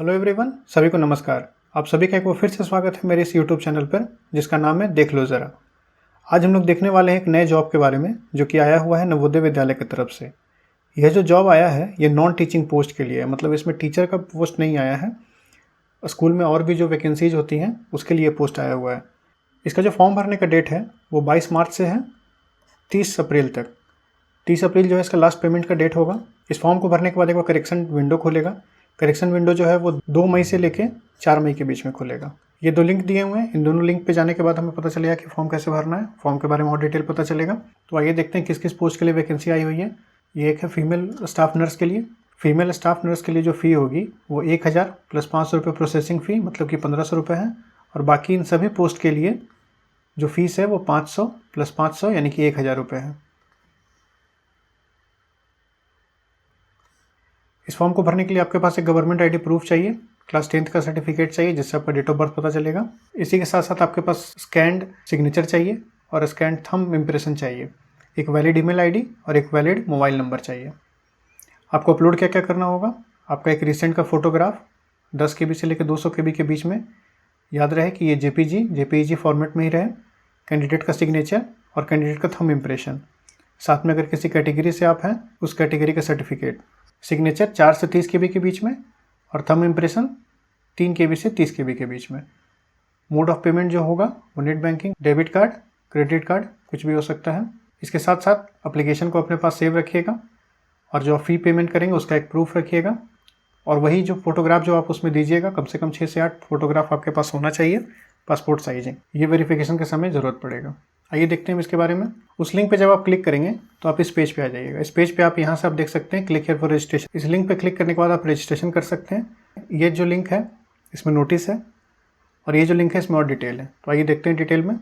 Hello everyone, सभी को नमस्कार। आप सभी का एक बार फिर से स्वागत है मेरे इस यूट्यूब चैनल पर जिसका नाम है देख लो ज़रा। आज हम लोग देखने वाले हैं एक नए जॉब के बारे में जो कि आया हुआ है नवोदय विद्यालय की तरफ से। यह जो जॉब आया है ये नॉन टीचिंग पोस्ट के लिए है, मतलब इसमें टीचर का पोस्ट नहीं आया है। स्कूल में और भी जो वैकेंसीज होती हैं उसके लिए पोस्ट आया हुआ है। इसका जो फॉर्म भरने का डेट है वो 22 मार्च से है 30 अप्रैल तक। 30 अप्रैल जो है इसका लास्ट पेमेंट का डेट होगा। इस फॉर्म को भरने के बाद एक बार करेक्शन विंडो खुलेगा। करेक्शन विंडो जो है वो 2 मई से लेके 4 मई के बीच में खुलेगा। ये 2 लिंक दिए हुए हैं, इन दोनों लिंक पे जाने के बाद हमें पता चलेगा कि फॉर्म कैसे भरना है। फॉर्म के बारे में और डिटेल पता चलेगा। तो आइए देखते हैं किस किस पोस्ट के लिए वैकेंसी आई हुई है। ये एक है फीमेल स्टाफ नर्स के लिए। फीमेल स्टाफ नर्स के लिए जो फ़ी होगी वो 1000 प्लस 500 रुपये प्रोसेसिंग फ़ी, मतलब कि 1500 रुपये है। और बाकी इन सभी पोस्ट के लिए जो फीस है वो 500 प्लस 500 यानी कि 1000 रुपये है। इस फॉर्म को भरने के लिए आपके पास एक गवर्नमेंट आईडी प्रूफ चाहिए, क्लास 10th का सर्टिफिकेट चाहिए जिससे आपका डेट ऑफ बर्थ पता चलेगा। इसी के साथ साथ आपके पास स्कैन्ड सिग्नेचर चाहिए और स्कैन्ड थंब इम्प्रेशन चाहिए। एक वैलिड ईमेल आईडी और एक वैलिड मोबाइल नंबर चाहिए। आपको अपलोड क्या क्या करना होगा? आपका एक रिसेंट का फोटोग्राफ 10 KB से लेकर 200 KB के बीच में, याद रहे कि ये JPG फॉर्मेट में ही रहे। कैंडिडेट का सिग्नेचर और कैंडिडेट का थंब इम्प्रेशन, साथ में अगर किसी कैटेगरी से आप हैं उस कैटेगरी का सर्टिफिकेट। सिग्नेचर 4 से 30 KB के बीच में और थंब इम्प्रेशन 3 KB से 30 KB के बीच में। मोड ऑफ पेमेंट जो होगा वो net banking, debit card, credit card, कुछ भी हो सकता है। इसके साथ साथ एप्लीकेशन को अपने पास सेव रखिएगा और जो फ़ी पेमेंट करेंगे उसका एक प्रूफ रखिएगा। और वही जो फोटोग्राफ जो आप उसमें दीजिएगा, कम से कम 6 से 8 फोटोग्राफ आपके पास होना चाहिए, पासपोर्ट साइजिंग। ये वेरिफिकेशन के समय ज़रूरत पड़ेगा। आइए देखते हैं इसके बारे में। उस लिंक पे जब आप क्लिक करेंगे तो आप इस पेज पे आ जाइएगा। इस पेज पे आप यहाँ से आप देख सकते हैं क्लिक हियर फॉर रजिस्ट्रेशन। इस लिंक पे क्लिक करने के बाद आप रजिस्ट्रेशन कर सकते हैं। ये जो लिंक है इसमें नोटिस है और ये जो लिंक है इसमें और डिटेल है। तो आइए देखते हैं डिटेल में।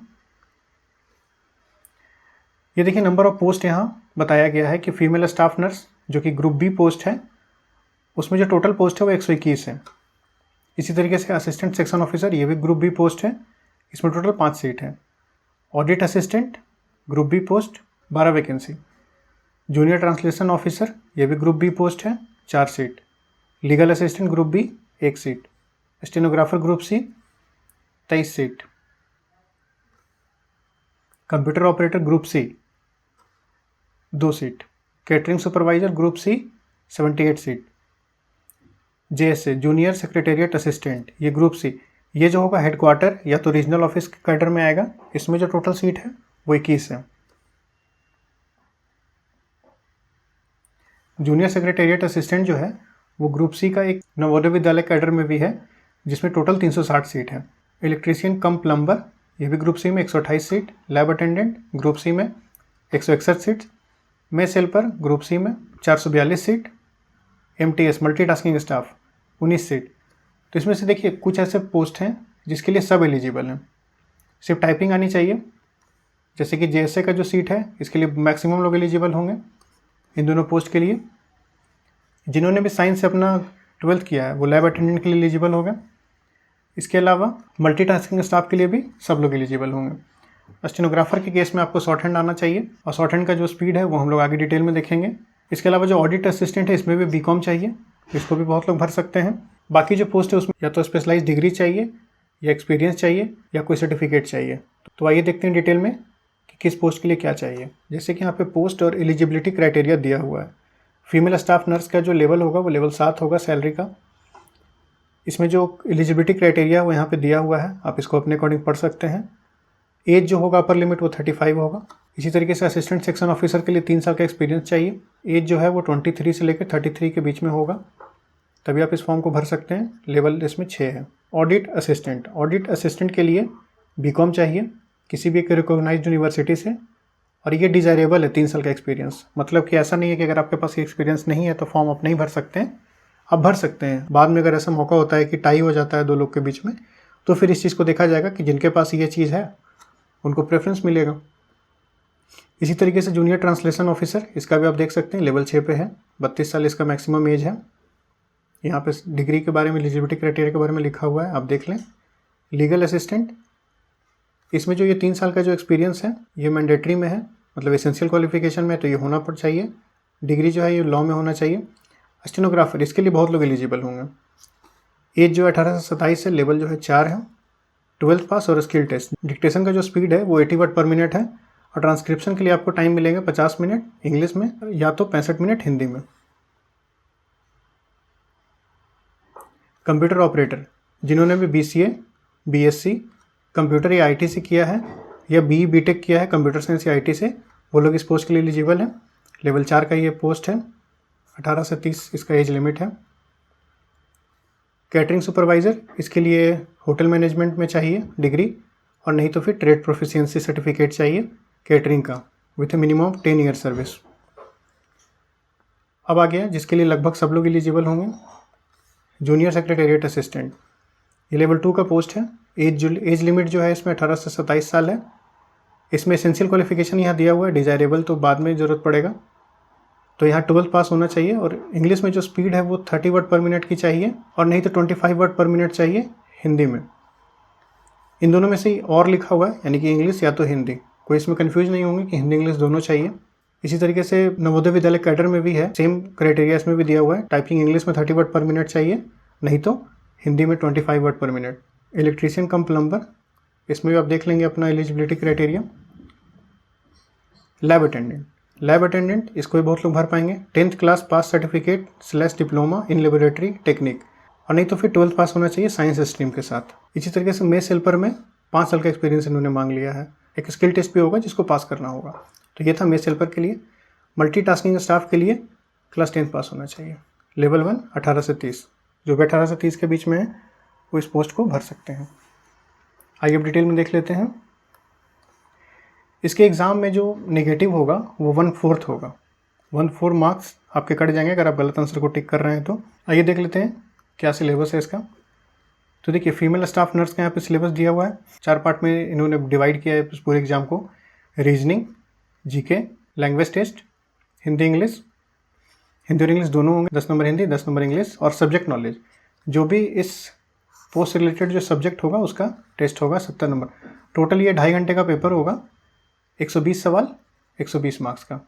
ये देखिए नंबर ऑफ पोस्ट यहाँ बताया गया है कि फीमेल स्टाफ नर्स जो कि ग्रुप बी पोस्ट है, उसमें जो टोटल पोस्ट है वो 121 है। इसी तरीके से असिस्टेंट सेक्शन ऑफिसर, ये भी ग्रुप बी पोस्ट है, इसमें टोटल 5 सीट है। Audit assistant group B post 12 vacancy. Junior translation officer ये भी ग्रुप बी पोस्ट है, 4 seat. Legal assistant group B 1 seat. Stenographer group C 23 seat. Computer operator group C 2 seat. Catering supervisor group C 78 seat. JSA junior secretariat assistant ये group C, ये जो होगा headquarter या तो regional office के cadre में आएगा। इसमें जो टोटल सीट है वो 21 है। जूनियर सेक्रेटेरिएट असिस्टेंट जो है वो ग्रुप सी का एक नवोदय विद्यालय कैडर में भी है जिसमें टोटल 360 सीट है। इलेक्ट्रीशियन कम प्लम्बर ये भी ग्रुप सी में 128 seat. Lab attendant group C में 161 seat. Mess helper group C में 442 seat. MTS multitasking staff 19 seat. तो इसमें से देखिए कुछ ऐसे पोस्ट हैं जिसके लिए सब एलिजिबल हैं, सिर्फ टाइपिंग आनी चाहिए। जैसे कि JSA का जो सीट है इसके लिए मैक्सिमम लोग एलिजिबल होंगे इन दोनों पोस्ट के लिए। जिन्होंने भी साइंस से अपना 12th किया है वो लैब अटेंडेंट के लिए एलिजिबल होगा। इसके अलावा मल्टीटास्किंग स्टाफ के लिए भी सब लोग एलिजिबल होंगे। स्टेनोग्राफर के केस में आपको शॉर्ट हैंड आना चाहिए और शॉर्ट हैंड का जो स्पीड है वो हम लोग आगे डिटेल में देखेंगे। इसके अलावा जो ऑडिट असिस्टेंट है इसमें भी BCom चाहिए, इसको भी बहुत लोग भर सकते हैं। बाकी जो पोस्ट है उसमें या तो स्पेशलाइज डिग्री चाहिए या एक्सपीरियंस चाहिए या कोई सर्टिफिकेट चाहिए। तो आइए देखते हैं डिटेल में कि किस पोस्ट के लिए क्या चाहिए। जैसे कि यहाँ पे पोस्ट और एलिजिबिलिटी क्राइटेरिया दिया हुआ है। फीमेल स्टाफ नर्स का जो लेवल होगा वो लेवल 7 होगा सैलरी का। इसमें जो एलिजिबिलिटी क्राइटेरिया वो यहाँ पे दिया हुआ है, आप इसको अपने अकॉर्डिंग पढ़ सकते हैं। एज जो होगा अपर लिमिट वो 35 होगा। इसी तरीके से असिस्टेंट सेक्शन ऑफिसर के लिए 3 साल का एक्सपीरियंस चाहिए। एज जो है वो 23 से लेकर 33 के बीच में होगा, तभी आप इस फॉर्म को भर सकते हैं। लेवल इसमें 6 है। ऑडिट असिस्टेंट के लिए BCom चाहिए किसी भी एक रिकॉग्नाइज्ड यूनिवर्सिटी से, और ये डिज़ायरेबल है 3 साल का एक्सपीरियंस। मतलब कि ऐसा नहीं है कि अगर आपके पास एक्सपीरियंस नहीं है तो फॉर्म आप नहीं भर सकते हैं, आप भर सकते हैं। बाद में अगर ऐसा मौका होता है कि टाई हो जाता है 2 लोग के बीच में, तो फिर इस चीज़ को देखा जाएगा कि जिनके पास ये चीज़ है उनको प्रेफरेंस मिलेगा। इसी तरीके से जूनियर ट्रांसलेशन ऑफिसर, इसका भी आप देख सकते हैं लेवल 6 पे है। 32 साल इसका मैक्सिमम एज है। यहाँ पे डिग्री के बारे में, एलिजिबिलिटी क्राइटेरिया के बारे में लिखा हुआ है, आप देख लें। लीगल असिस्टेंट, इसमें जो ये 3 साल का जो एक्सपीरियंस है ये मैंडेटरी में है, मतलब एसेंशियल क्वालिफिकेशन में, तो ये होना पड़ चाहिए। डिग्री जो है ये लॉ में होना चाहिए। स्टेनोग्राफर, इसके लिए बहुत लोग एलिजिबल होंगे। एज जो है 18 से 27 है, लेवल जो है 4 है, 12th पास और स्किल टेस्ट। डिक्टेशन का जो स्पीड है वो 80 वर्ड पर मिनट है और ट्रांसक्रिप्शन के लिए आपको टाइम मिलेगा 50 मिनट इंग्लिश में या तो 65 मिनट हिंदी में। कंप्यूटर ऑपरेटर जिन्होंने भी BCA, BSc कंप्यूटर या IT से किया है या BE BTech किया है कंप्यूटर साइंस या IT से, वो लोग इस पोस्ट के लिए एलिजिबल हैं। लेवल 4 का ये पोस्ट है, 18 से 30 इसका एज लिमिट है। कैटरिंग सुपरवाइज़र, इसके लिए होटल मैनेजमेंट में चाहिए डिग्री और नहीं तो फिर ट्रेड प्रोफिशिएंसी सर्टिफिकेट चाहिए कैटरिंग का with minimum of 10 year service. अब आ गया जिसके लिए लगभग सब लोग एलिजिबल होंगे, जूनियर सेक्रेटेरिएट असिस्टेंट। ये लेवल 2 का पोस्ट है। एज लिमिट जो है इसमें 18 से 27 साल है। इसमें एसेंशियल क्वालिफिकेशन यहाँ दिया हुआ है, डिज़ायरेबल तो बाद में ज़रूरत पड़ेगा। तो यहाँ 12th पास होना चाहिए और इंग्लिश में जो स्पीड है वो 30 वर्ड पर मिनट की चाहिए और नहीं तो 25 वर्ड पर मिनट चाहिए हिंदी में। इन दोनों में से और लिखा हुआ है, यानी कि इंग्लिश या तो हिंदी, कोई इसमें कन्फ्यूज नहीं होंगे कि हिंदी इंग्लिश दोनों चाहिए। इसी तरीके से नवोदय विद्यालय कैडर में भी है, सेम क्राइटेरिया इसमें भी दिया हुआ है। टाइपिंग इंग्लिश में 30 वर्ड पर मिनट चाहिए, नहीं तो हिंदी में 25 वर्ड पर मिनट। इलेक्ट्रीशियन कम प्लम्बर, इसमें भी आप देख लेंगे अपना एलिजिबिलिटी क्राइटेरिया। लैब अटेंडेंट इसको भी बहुत लोग भर पाएंगे। 10th class pass certificate / diploma in laboratory technique और नहीं तो फिर 12th पास होना चाहिए साइंस स्ट्रीम के साथ। इसी तरीके से मेस हेल्पर में 5 साल का एक्सपीरियंस इन्होंने मांग लिया है। एक स्किल टेस्ट भी होगा जिसको पास करना होगा। तो ये था मेस हेल्पर के लिए। मल्टीटास्किंग स्टाफ के लिए क्लास 10 पास होना चाहिए। लेवल 1 18 से 30, जो भी 18 से 30 के बीच में है वो इस पोस्ट को भर सकते हैं। आइए अब डिटेल में देख लेते हैं। इसके एग्ज़ाम में जो नेगेटिव होगा वो 1/4 होगा। 1/4 मार्क्स आपके कट जाएंगे अगर आप गलत आंसर को टिक कर रहे हैं तो। आइए देख लेते हैं क्या सिलेबस है इसका। तो देखिए, फीमेल स्टाफ नर्स का यहाँ पे सिलेबस दिया हुआ है। 4 पार्ट में इन्होंने डिवाइड किया है इस पूरे एग्जाम को। Reasoning, GK, language test, Hindi English, Hindi और इंग्लिश दोनों होंगे, 10 नंबर हिंदी 10 नंबर इंग्लिश, और सब्जेक्ट नॉलेज जो भी इस पोस्ट से रिलेटेड जो सब्जेक्ट होगा उसका टेस्ट होगा 70 नंबर। टोटल ये 2.5 घंटे का पेपर होगा, 120 सवाल, 120 मार्क्स का।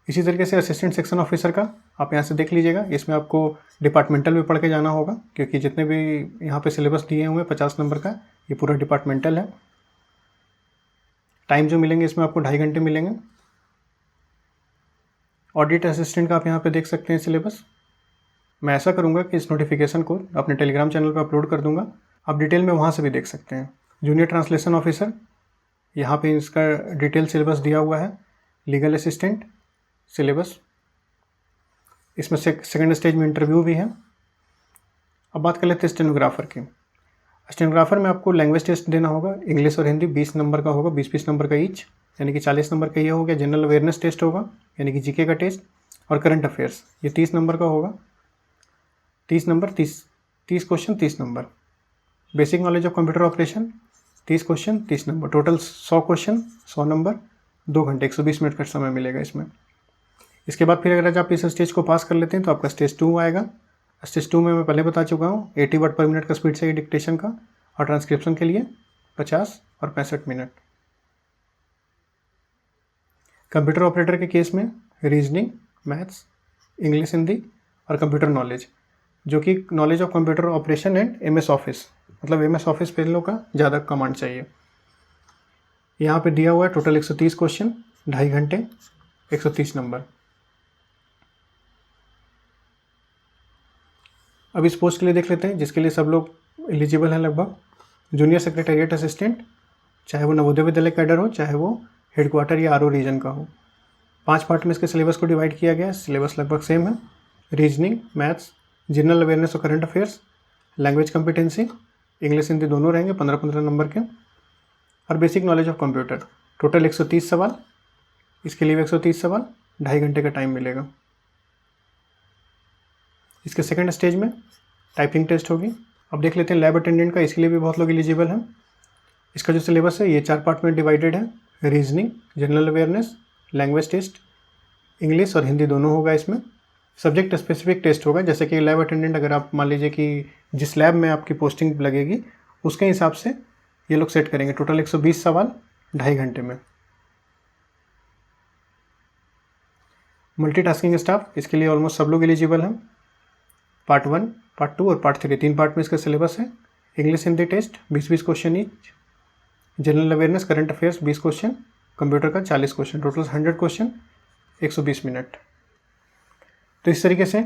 इसी तरीके से असिस्टेंट सेक्शन ऑफिसर का आप यहाँ से देख लीजिएगा। इसमें आपको डिपार्टमेंटल भी पढ़ के जाना होगा, क्योंकि जितने भी यहाँ पे सिलेबस दिए हुए हैं 50 नंबर का, ये पूरा डिपार्टमेंटल है। टाइम जो मिलेंगे इसमें आपको 2.5 घंटे मिलेंगे। ऑडिट असिस्टेंट का आप यहाँ पे देख सकते हैं सिलेबस। मैं ऐसा करूँगा कि इस नोटिफिकेशन को अपने टेलीग्राम चैनल पर अपलोड कर दूँगा, आप डिटेल में वहाँ से भी देख सकते हैं। जूनियर ट्रांसलेशन ऑफिसर, यहाँ पे इसका डिटेल सिलेबस दिया हुआ है। लीगल असिस्टेंट सिलेबस, इसमें सेकंड स्टेज में इंटरव्यू भी है। अब बात कर लेते हैं स्टेनोग्राफर की। स्टेनोग्राफर में आपको लैंग्वेज टेस्ट देना होगा, इंग्लिश और हिंदी 20 नंबर का होगा, 20-20 नंबर का ईच, यानी कि 40 नंबर का ये हो गया। जनरल अवेयरनेस टेस्ट होगा, यानी कि GK का टेस्ट, और करंट अफेयर्स ये 30 नंबर का होगा। 30 number 30 question 30 number. Basic knowledge of computer operation 30 question 30 number. Total 100 question 100 number, 2 घंटे 120 मिनट का समय मिलेगा इसमें। इसके बाद फिर अगर आप इस स्टेज को पास कर लेते हैं तो आपका स्टेज 2 आएगा। स्टेज 2 में मैं पहले बता चुका हूँ, 80 वर्ड पर मिनट का स्पीड चाहिए डिक्टेशन का, और ट्रांसक्रिप्शन के लिए 50 और 65 मिनट। कंप्यूटर ऑपरेटर के केस में रीजनिंग, मैथ्स, इंग्लिश, हिंदी और कंप्यूटर नॉलेज, जो कि knowledge of computer operation and MS office, मतलब MS ऑफिस पे लोग का ज़्यादा कमांड चाहिए। यहाँ पे दिया हुआ है टोटल 130 क्वेश्चन, 2.5 घंटे, 130 नंबर। अब इस पोस्ट के लिए देख लेते हैं जिसके लिए सब लोग एलिजिबल हैं लगभग। जूनियर सेक्रेटेरिएट असिस्टेंट, चाहे वो नवोदय विद्यालय कैडर हो, चाहे वो हेडक्वार्टर या RO रीजन का हो। 5 पार्ट में इसके सिलेबस को डिवाइड किया गया है। सिलेबस लगभग सेम है। रीजनिंग, मैथ्स, जनरल अवेयरनेस और current affairs, language competency, English Hindi दोनों रहेंगे 15-15 नंबर के, और basic knowledge of computer. Total 130 सवाल, इसके लिए 130 सवाल, 2.5 घंटे का टाइम मिलेगा। इसके सेकंड स्टेज में टाइपिंग टेस्ट होगी। अब देख लेते हैं लैब अटेंडेंट का, इसके लिए भी बहुत लोग एलिजिबल हैं। इसका जो सिलेबस है ये 4 पार्ट में डिवाइडेड है। Reasoning, general awareness, language test, English और हिंदी दोनों होगा इसमें। सब्जेक्ट स्पेसिफिक टेस्ट होगा, जैसे कि लैब अटेंडेंट अगर आप मान लीजिए कि जिस लैब में आपकी पोस्टिंग लगेगी उसके हिसाब से ये लोग सेट करेंगे। टोटल 120 सवाल, 2.5 घंटे में। मल्टीटास्किंग स्टाफ, इसके लिए ऑलमोस्ट सब लोग एलिजिबल हैं। पार्ट 1, पार्ट 2 और पार्ट 3, 3 पार्ट में इसका सिलेबस है। English Hindi test 20-20 question each, general awareness current affairs 20 question, computer का 40 क्वेश्चन, टोटल 100 क्वेश्चन, 120 मिनट। तो इस तरीके से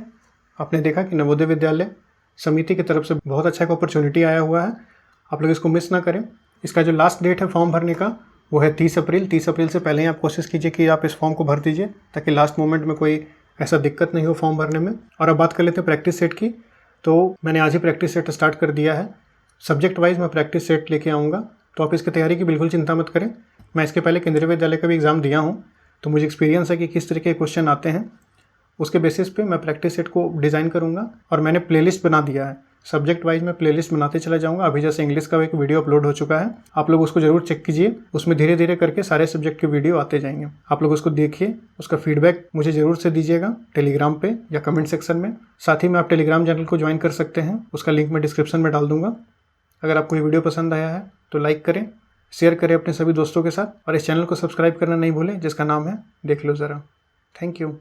आपने देखा कि नवोदय विद्यालय समिति की तरफ से बहुत अच्छा एक अपॉर्चुनिटी आया हुआ है, आप लोग इसको मिस ना करें। इसका जो लास्ट डेट है फॉर्म भरने का वो है 30 अप्रैल। 30 अप्रैल से पहले ही आप कोशिश कीजिए कि आप इस फॉर्म को भर दीजिए, ताकि लास्ट मोमेंट में कोई ऐसा दिक्कत नहीं हो फॉर्म भरने में। और अब बात कर लेते हैं प्रैक्टिस सेट की। तो मैंने आज ही प्रैक्टिस सेट स्टार्ट कर दिया है। सब्जेक्ट वाइज मैं प्रैक्टिस सेट लेके आऊँगा, तो आप इसकी तैयारी की बिल्कुल चिंता मत करें। मैं इसके पहले केंद्रीय विद्यालय का भी एग्ज़ाम दिया हूँ, तो मुझे एक्सपीरियंस है कि किस तरीके के क्वेश्चन आते हैं। उसके बेसिस पे मैं प्रैक्टिस सेट को डिज़ाइन करूँगा और मैंने प्लेलिस्ट बना दिया है। सब्जेक्ट वाइज मैं प्लेलिस्ट बनाते चला जाऊँगा। अभी जैसे इंग्लिश का एक वीडियो अपलोड हो चुका है, आप लोग उसको जरूर चेक कीजिए। उसमें धीरे धीरे करके सारे सब्जेक्ट के वीडियो आते जाएंगे। आप लोग उसको देखिए, उसका फीडबैक मुझे ज़रूर से दीजिएगा टेलीग्राम पे या कमेंट सेक्शन में। साथ ही में आप टेलीग्राम चैनल को ज्वाइन कर सकते हैं, उसका लिंक मैं डिस्क्रिप्शन में डाल दूँगा। अगर आपको ये वीडियो पसंद आया है तो लाइक करें, शेयर करें अपने सभी दोस्तों के साथ, और इस चैनल को सब्सक्राइब करना नहीं भूलें जिसका नाम है देख लो ज़रा। Thank you.